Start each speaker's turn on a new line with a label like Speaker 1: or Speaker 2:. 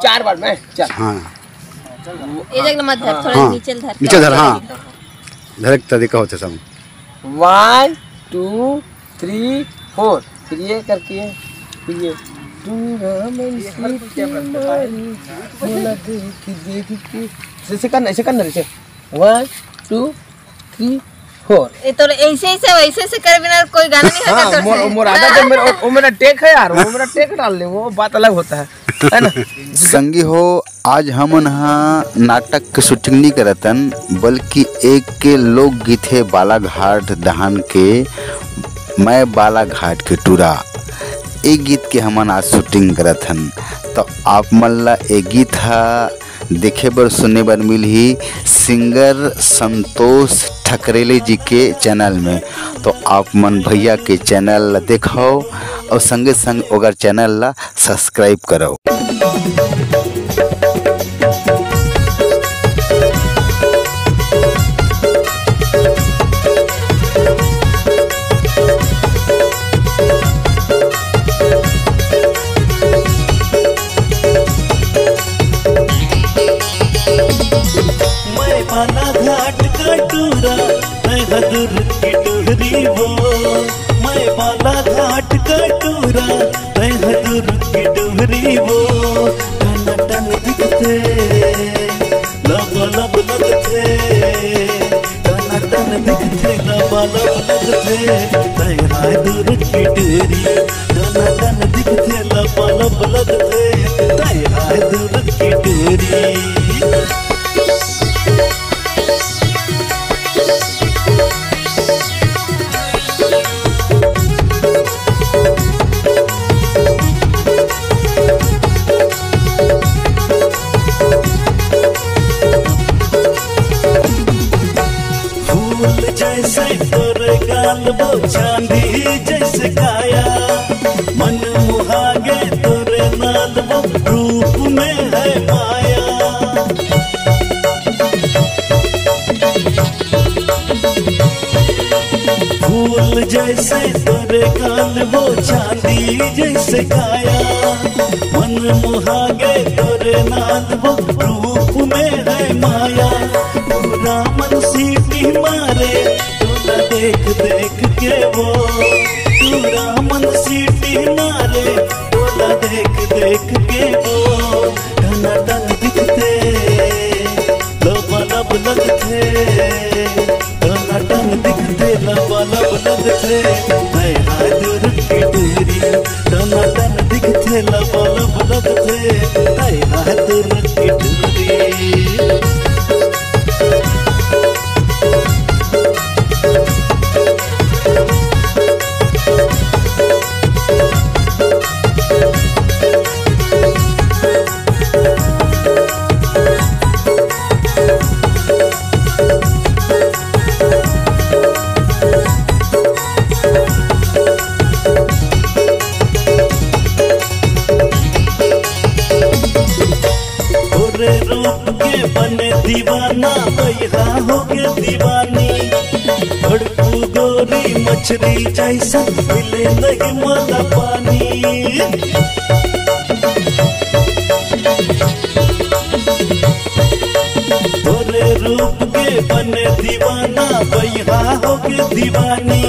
Speaker 1: चार बार मैं चल।
Speaker 2: हाँ
Speaker 3: ये जगह मत धर, थोड़ा नीचे धर।
Speaker 2: नीचे धर। हाँ धर तरीका होता सब।
Speaker 1: 1 2 3 4 फिर ये करके फिर ये ऐसे करना, ऐसे करना, ऐसे 1 2 3 4।
Speaker 3: ये तो ऐसे वैसे कर बिना कोई गाना नहीं होगा।
Speaker 1: हाँ मोर आधा जब मेरा टेक है यार, वो मेरा टेक डाल ले, वो बात अलग होता है ना।
Speaker 4: संगी हो, आज हम नाटक के शूटिंग नहीं करतन, बल्कि एक के लोकगीत है बालाघाट दहान के मैं बालाघाट के टूरा। एक गीत के हमन आज शूटिंग करत हन। तो आप मन ला एक गीत देखे बर सुने बर मिलही सिंगर संतोष ठकरेले जी के चैनल में। तो आप मन भैया के चैनल ला देखो और संगे संग ओकर चैनल ला सब्सक्राइब करो।
Speaker 5: बालाघाट का टूरा मैं हदुर की टोहरी वो, मैं बालाघाट का टूरा मैं हदुर की टोहरी वो। टन टन दिखते लब लब लगते, टन टन दिखते लब लब लगते मैं हदुर की टोहरी। टन टन दिखते लब लब लगते मैं हदुर की टोहरी। जैसे तोरे गाल वो चांदी जैसे काया, मन मुहागे तोरे नाल वो रूप में है माया। फूल जैसे तोरे गाल वो चांदी जैसे काया, मन मुहागे तोरे नाल वो रूप में है माया। पूरा मन सीटी मारे तोला देख देख के वो, पूरा मन सीटी मारे तोला देख देख के वो। टन टन दिखते लब लब लगते, टन टन दिखते लब लब लगते मैं हादुर की टोहरी। टन टन दिखते लब लब लगते मैं हादुर की टोहरी। बने दीवाना भैया हो के दीवानी, भड़कू गोरी मछली जैसा मिले नहीं माला पानी। तोरे रूप के बने दीवाना भैया हो के दीवानी,